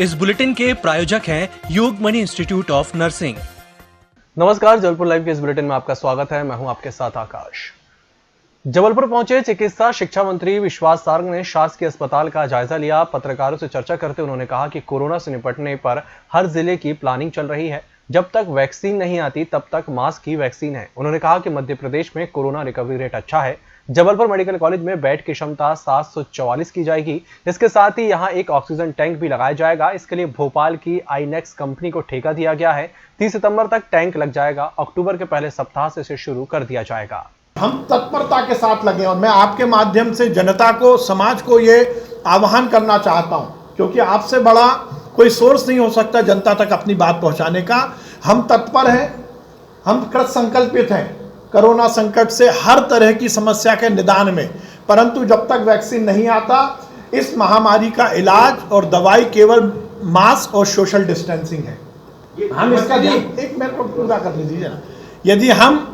इस बुलेटिन के प्रायोजक हैं योगमणि इंस्टीट्यूट ऑफ नर्सिंग। नमस्कार, जबलपुर लाइव के इस बुलेटिन में आपका स्वागत है। मैं हूं आपके साथ आकाश। जबलपुर पहुंचे चिकित्सा शिक्षा मंत्री विश्वास सारंग ने शासकीय अस्पताल का जायजा लिया। पत्रकारों से चर्चा करते उन्होंने कहा कि कोरोना से निपटने पर हर जिले की प्लानिंग चल रही है। जब तक वैक्सीन नहीं आती तब तक मास्क की वैक्सीन है। उन्होंने कहा कि मध्य प्रदेश में कोरोना रिकवरी रेट अच्छा है। जबलपुर मेडिकल कॉलेज में बेड की क्षमता 744 की जाएगी। इसके साथ ही यहां एक ऑक्सीजन टैंक भी लगाया जाएगा। इसके लिए भोपाल की आईनेक्स कंपनी को ठेका दिया गया है। 30 सितंबर तक टैंक लग जाएगा। अक्टूबर के पहले सप्ताह से इसे शुरू कर दिया जाएगा। हम तत्परता के साथ लगे और मैं आपके माध्यम से जनता को, समाज को ये आह्वान करना चाहता हूं, क्योंकि आपसे बड़ा कोई सोर्स नहीं हो सकता जनता तक अपनी बात पहुंचाने का। हम तत्पर हैं, हम कृत संकल्पित हैं कोरोना संकट से हर तरह की समस्या के निदान में। परंतु जब तक वैक्सीन नहीं आता, इस महामारी का इलाज और दवाई केवल मास्क और सोशल डिस्टेंसिंग है। हम इसका एक मिनट को पूरा कर लीजिए ना। यदि हम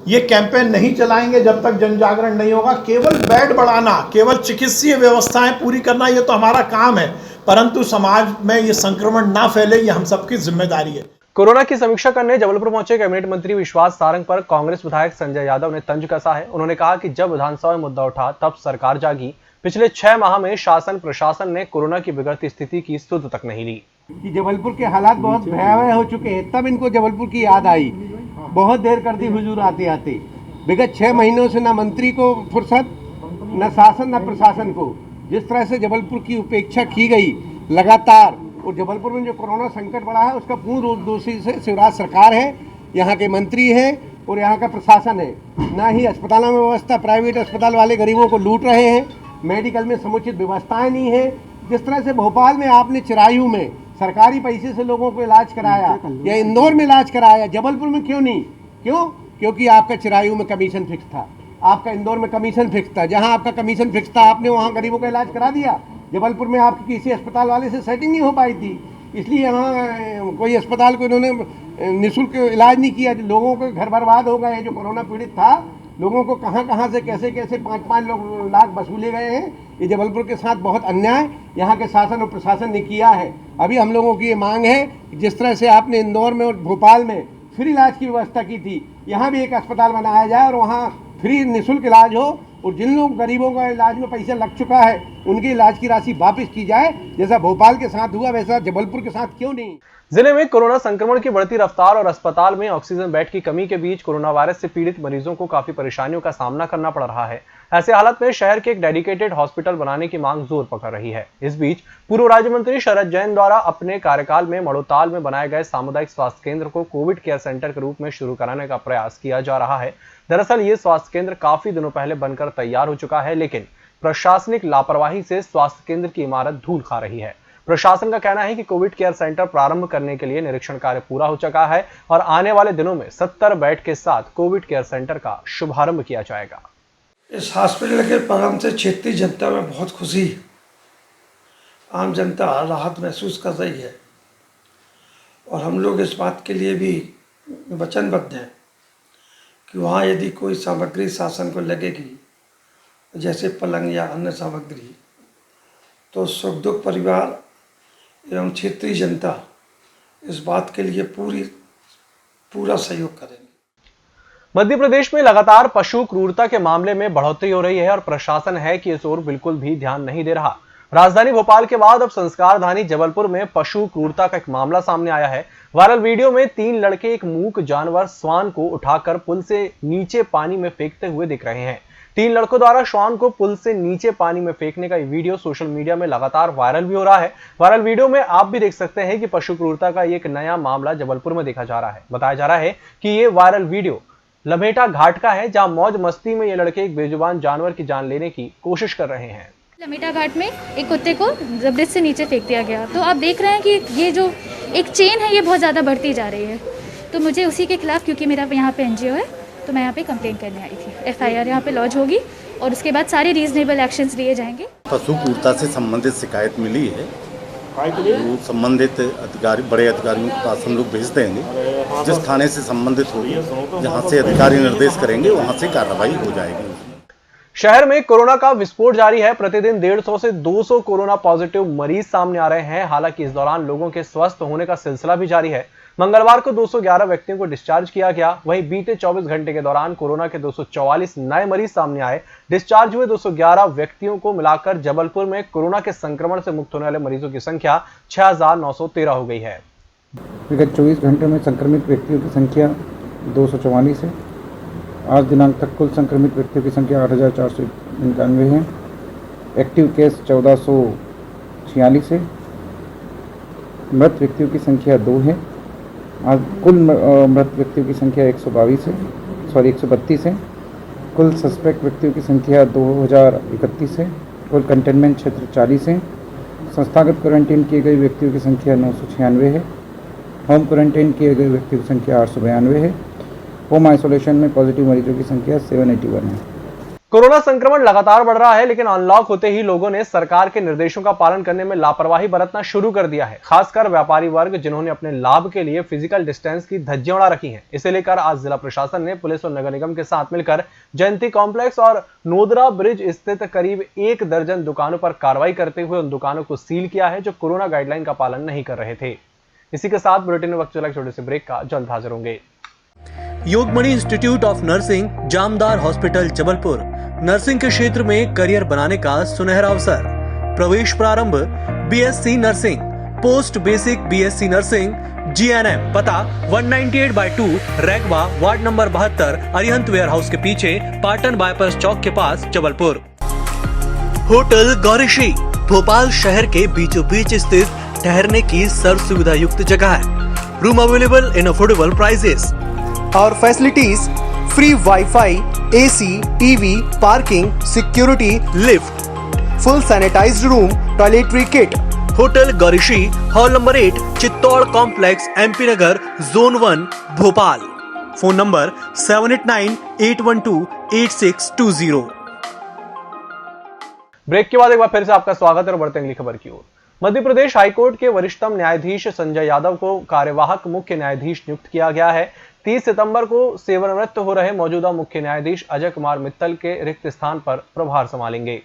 ये कैंपेन नहीं चलाएंगे, जब तक जन जागरण नहीं होगा, केवल बेड बढ़ाना, केवल चिकित्सीय व्यवस्थाएं पूरी करना ये तो हमारा काम है, परंतु समाज में ये संक्रमण ना फैले, ये हम सबकी जिम्मेदारी है। कोरोना की समीक्षा करने जबलपुर पहुंचे कैबिनेट मंत्री विश्वास सारंग पर कांग्रेस विधायक संजय यादव ने तंज कसा है। उन्होंने कहा कि जब विधानसभा में मुद्दा उठा तब सरकार जागी। पिछले 6 माह में शासन प्रशासन ने कोरोना की बिगड़ती स्थिति की सुध तक नहीं ली। कि जबलपुर के हालात बहुत भयावह हो चुके हैं, तब इनको जबलपुर की याद आई। बहुत देर कर दी हुजूर आते आते। विगत 6 महीनों से न मंत्री को फुर्सत, न शासन, न प्रशासन को। जिस तरह से जबलपुर की उपेक्षा की गई लगातार, और जबलपुर में जो कोरोना संकट बढ़ा है उसका पूर्ण रूप दोषी से शिवराज सरकार है, यहाँ के मंत्री है और यहाँ का प्रशासन है। ना ही अस्पतालों में व्यवस्था, प्राइवेट अस्पताल वाले गरीबों को लूट रहे हैं। मेडिकल में समुचित व्यवस्थाएं नहीं है। जिस तरह से भोपाल में आपने चिरायू में सरकारी पैसे से लोगों को इलाज कराया या इंदौर में इलाज कराया, जबलपुर में क्यों नहीं? क्यों? क्योंकि आपका चिरायू में कमीशन फिक्स था, आपका इंदौर में कमीशन फिक्स था। जहां आपका कमीशन फिक्स था, आपने वहां गरीबों का इलाज करा दिया। जबलपुर में आपकी किसी अस्पताल वाले से सेटिंग नहीं हो पाई थी, इसलिए यहाँ कोई अस्पताल को इन्होंने निःशुल्क इलाज नहीं किया। लोगों के घर बर्बाद हो गए। जो कोरोना पीड़ित था, लोगों को कहाँ से कैसे 5-5 लाख वसूले गए हैं। ये जबलपुर के साथ बहुत अन्याय यहाँ के शासन और प्रशासन ने किया है। अभी हम लोगों की ये मांग है, जिस तरह से आपने इंदौर में और भोपाल में फ्री इलाज की व्यवस्था की थी, यहाँ भी एक अस्पताल बनाया जाए और वहाँ फ्री निःशुल्क इलाज हो, और जिन लोग गरीबों का इलाज में पैसा लग चुका है उनके इलाज की राशि वापस की जाए। जैसा भोपाल के साथ हुआ वैसा जबलपुर के साथ क्यों नहीं? जिले में कोरोना संक्रमण की बढ़ती रफ्तार और अस्पताल में ऑक्सीजन बेड की कमी के बीच कोरोना वायरस से पीड़ित मरीजों को काफी परेशानियों का सामना करना पड़ रहा है। ऐसे हालात में शहर के एक डेडिकेटेड हॉस्पिटल बनाने की मांग जोर पकड़ रही है। इस बीच पूर्व राज्य मंत्री शरद जैन द्वारा अपने कार्यकाल में मड़ोताल में बनाए गए सामुदायिक स्वास्थ्य केंद्र को कोविड केयर सेंटर के रूप में शुरू कराने का प्रयास किया जा रहा है। दरअसल ये स्वास्थ्य केंद्र काफी दिनों पहले बनकर तैयार हो चुका है, लेकिन प्रशासनिक लापरवाही से स्वास्थ्य केंद्र की इमारत धूल खा रही है। प्रशासन का कहना है कि कोविड केयर सेंटर प्रारंभ करने के लिए निरीक्षण कार्य पूरा हो चुका है और आने वाले दिनों में 70 बेड के साथ कोविड केयर सेंटर का शुभारंभ किया जाएगा। इस हॉस्पिटल के प्रारंभ से क्षेत्रीय जनता में बहुत खुशी, आम जनता राहत महसूस कर रही है और हम लोग इस बात के लिए भी वचनबद्ध हैं कि वहाँ यदि कोई सामग्री शासन को लगेगी, जैसे पलंग या अन्य सामग्री, तो सुख दुख परिवार एवं क्षेत्रीय जनता इस बात के लिए पूरा सहयोग करेंगे। मध्य प्रदेश में लगातार पशु क्रूरता के मामले में बढ़ोतरी हो रही है और प्रशासन है कि इस ओर बिल्कुल भी ध्यान नहीं दे रहा। राजधानी भोपाल के बाद अब संस्कारधानी जबलपुर में पशु क्रूरता का एक मामला सामने आया है। वायरल वीडियो में 3 लड़के एक मूक जानवर श्वान को उठाकर पुल से नीचे पानी में फेंकते हुए दिख रहे हैं। 3 लड़कों द्वारा श्वान को पुल से नीचे पानी में फेंकने का वीडियो सोशल मीडिया में लगातार वायरल भी हो रहा है। वायरल वीडियो में आप भी देख सकते हैं कि पशु क्रूरता का एक नया मामला जबलपुर में देखा जा रहा है। बताया जा रहा है कि ये वायरल वीडियो लमेटा घाट का है, जहां मौज मस्ती में ये लड़के एक बेजुबान जानवर की जान लेने की कोशिश कर रहे हैं। लमेटा घाट में एक कुत्ते को जबरदस्ती से नीचे फेंक दिया गया। तो आप देख रहे हैं कि ये जो एक चेन है ये बहुत ज़्यादा बढ़ती जा रही है। तो मुझे उसी के खिलाफ, क्योंकि मेरा यहाँ पे एनजीओ है, तो मैं यहाँ पे कंप्लेंट करने आई थी। एफआईआर यहाँ पे लॉन्च होगी और उसके बाद सारे रीजनेबल एक्शंस लिए जाएंगे। पशु क्रूरता से संबंधित शिकायत मिली है, वो संबंधित अधिकारी, बड़े अधिकारियों के पास हम लोग भेज देंगे। जिस थाने से संबंधित होगी, जहाँ से अधिकारी निर्देश करेंगे वहाँ से कार्रवाई हो जाएगी। शहर में कोरोना का विस्फोट जारी है। प्रतिदिन 150 से 200 कोरोना पॉजिटिव मरीज सामने आ रहे हैं। हालांकि इस दौरान लोगों के स्वस्थ होने का सिलसिला भी जारी है। मंगलवार को 211 व्यक्तियों को डिस्चार्ज किया गया। वहीं बीते 24 घंटे के दौरान कोरोना के 244 नए मरीज सामने आए। डिस्चार्ज हुए 211 व्यक्तियों को मिलाकर जबलपुर में कोरोना के संक्रमण से मुक्त होने वाले मरीजों की संख्या 6,913 हो गई है। विगत 24 घंटों में संक्रमित व्यक्तियों की संख्या 244 है। आज दिनांक तक कुल संक्रमित व्यक्तियों की संख्या 8,491 है। एक्टिव केस 1446 है। मृत व्यक्तियों की संख्या 2 है। आज कुल मृत व्यक्तियों की संख्या 132 है। कुल सस्पेक्ट व्यक्तियों की संख्या 2031 है। कुल कंटेनमेंट क्षेत्र 40 है। संस्थागत क्वारंटीन किए गए व्यक्तियों की संख्या 996 है। होम क्वारंटीन किए गए व्यक्तियों की संख्या 892 है। होम आइसोलेशन में पॉजिटिव मरीजों की संख्या 781 है। कोरोना संक्रमण लगातार बढ़ रहा है, लेकिन अनलॉक होते ही लोगों ने सरकार के निर्देशों का पालन करने में लापरवाही बरतना शुरू कर दिया है। खासकर व्यापारी वर्ग, जिन्होंने अपने लाभ के लिए फिजिकल डिस्टेंस की धज्जियां उड़ा रखी हैं। इसे लेकर आज जिला प्रशासन ने पुलिस और नगर निगम के साथ मिलकर जयंती कॉम्प्लेक्स और नोदरा ब्रिज स्थित करीब 1 दर्जन दुकानों पर कार्रवाई करते हुए उन दुकानों को सील किया है जो कोरोना गाइडलाइन का पालन नहीं कर रहे थे। इसी के साथ बुलेटिन में वक्त चला छोटे से ब्रेक का, जल्द हाजिर होंगे। Yogmani institute of nursing, Jamdar hospital, Jabalpur. Nursing के क्षेत्र में करियर बनाने का सुनहरा अवसर। प्रवेश प्रारंभ BSc nursing, post basic BSc nursing, GNM. पता 198/2 Ragwa, ward number 72, Arihant warehouse के पीछे, पाटन बाईपास चौक के पास, जबलपुर। होटल गौरीशी, भोपाल शहर के बीचों बीच स्थित ठहरने की सर्व सुविधा युक्त जगह है। Room available in affordable prices और facilities free wifi, AC, TV, parking, security, lift, full sanitised room, toiletry kit. Hotel Gaurishi, hall number 8, Chittor complex, MP Nagar, zone 1, Bhopal. Phone number 7898128620। Break के बाद एक बार फिर से आपका स्वागत है और बढ़ते हैं अगली खबर की ओर। मध्य प्रदेश हाईकोर्ट के वरिष्ठतम न्यायाधीश संजय यादव को कार्यवाहक मुख्य न्यायाधीश नियुक्त किया गया है। 30 सितंबर को सेवानिवृत्त हो रहे मौजूदा मुख्य न्यायाधीश अजय कुमार मित्तल के रिक्त स्थान पर प्रभार संभालेंगे।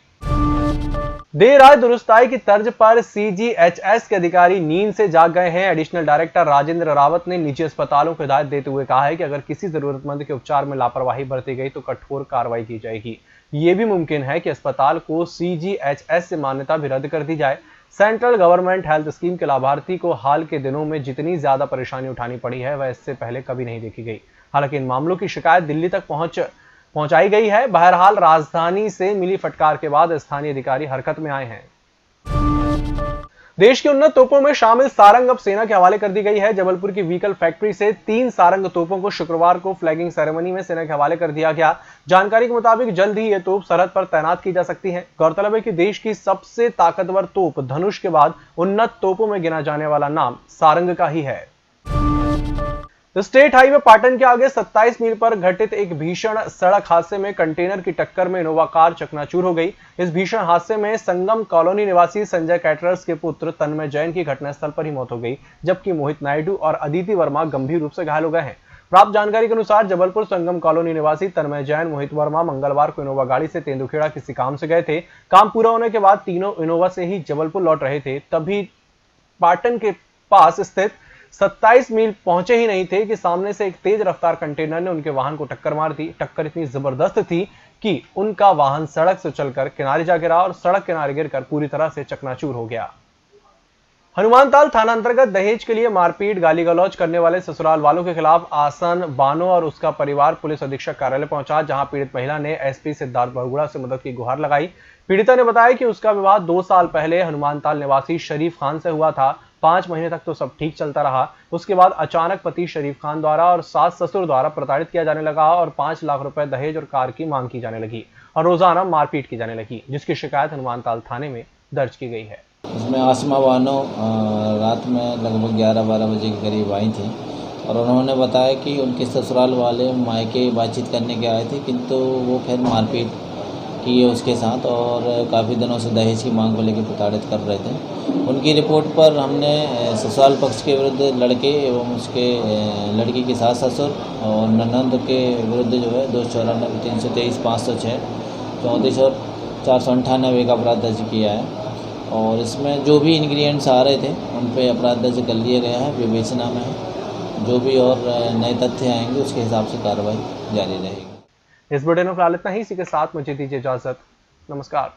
देर रात दुरुस्ताई की तर्ज पर सीजीएचएस के अधिकारी नींद से जाग गए हैं। एडिशनल डायरेक्टर राजेंद्र रावत ने निजी अस्पतालों को हिदायत देते हुए कहा है कि अगर किसी जरूरतमंद के उपचार में लापरवाही बरती गई तो कठोर कार्रवाई की जाएगी। ये भी मुमकिन है कि अस्पताल को सीजीएचएस से मान्यता भी रद्द कर दी जाए। सेंट्रल गवर्नमेंट हेल्थ स्कीम के लाभार्थी को हाल के दिनों में जितनी ज्यादा परेशानी उठानी पड़ी है वह इससे पहले कभी नहीं देखी गई। हालांकि इन मामलों की शिकायत दिल्ली तक पहुंचाई गई है। बहरहाल राजधानी से मिली फटकार के बाद स्थानीय अधिकारी हरकत में आए हैं। देश की उन्नत तोपों में शामिल सारंग अब सेना के हवाले कर दी गई है। जबलपुर की व्हीकल फैक्ट्री से 3 सारंग तोपों को शुक्रवार को फ्लैगिंग सेरेमनी में सेना के हवाले कर दिया गया। जानकारी के मुताबिक जल्द ही ये तोप सरहद पर तैनात की जा सकती हैं। गौरतलब है कि देश की सबसे ताकतवर तोप धनुष के बाद उन्नत तोपों में गिना जाने वाला नाम सारंग का ही है। स्टेट हाईवे पाटन के आगे 27 मील पर घटित एक भीषण सड़क हादसे में कंटेनर की टक्कर में इनोवा कार चकनाचूर हो गई। इस भीषण हादसे में संगम कॉलोनी निवासी संजय कैटरर्स के पुत्र तन्मय जैन की घटनास्थल पर ही मौत हो गई, जबकि मोहित नायडू और अदिति वर्मा गंभीर रूप से घायल हो गए हैं। प्राप्त जानकारी के अनुसार जबलपुर संगम कॉलोनी निवासी तन्मय जैन, मोहित वर्मा मंगलवार को इनोवा गाड़ी से तेंदुखेड़ा किसी काम से गए थे। काम पूरा होने के बाद तीनों इनोवा से ही जबलपुर लौट रहे थे। तभी पाटन के पास स्थित 27 मील पहुंचे ही नहीं थे कि सामने से एक तेज रफ्तार कंटेनर ने उनके वाहन को टक्कर मार दी। टक्कर इतनी जबरदस्त थी कि उनका वाहन सड़क से चलकर किनारे जा गिरा और सड़क किनारे गिरकर पूरी तरह से चकनाचूर हो गया। हनुमानताल थाना अंतर्गत दहेज के लिए मारपीट, गाली गलौज करने वाले ससुराल वालों के खिलाफ आसन बानो और उसका परिवार पुलिस अधीक्षक कार्यालय पहुंचा, जहां पीड़ित महिला ने एसपी सिद्धार्थ बहुगुणा से मदद की गुहार लगाई। पीड़िता ने बताया कि उसका विवाह 2 साल पहले हनुमानताल निवासी शरीफ खान से हुआ था। 5 महीने तक तो सब ठीक चलता रहा। उसके बाद अचानक पति शरीफ खान द्वारा और सास ससुर द्वारा प्रताड़ित किया जाने लगा और 5 लाख रुपए दहेज और कार की मांग की जाने लगी और रोजाना मारपीट की जाने लगी, जिसकी शिकायत हनुमानताल थाने में दर्ज की गई है। इसमें आसमा बानो रात में लगभग 11-12 बजे के करीब आई थी और उन्होंने बताया कि उनके ससुराल वाले मायके बातचीत करने के आए थे, किंतु वो फिर मारपीट की है उसके साथ और काफ़ी दिनों से दहेज की मांग को लेकर प्रताड़ित कर रहे थे। उनकी रिपोर्ट पर हमने ससुराल पक्ष के विरुद्ध लड़के एवं उसके लड़की के सास ससुर और ननंद के विरुद्ध जो है 294 323 506 34 और 498 का अपराध दर्ज किया है और इसमें जो भी इंग्रेडिएंट्स आ रहे थे उन पे अपराध दर्ज कर लिया गया है, विवेचना में है। जो भी और नए तथ्य आएंगे उसके हिसाब से कार्रवाई जारी रहेगी। इस बुलेटिन में फिलहाल इतना ही। इसी के साथ मुझे दीजिए इजाजत। नमस्कार।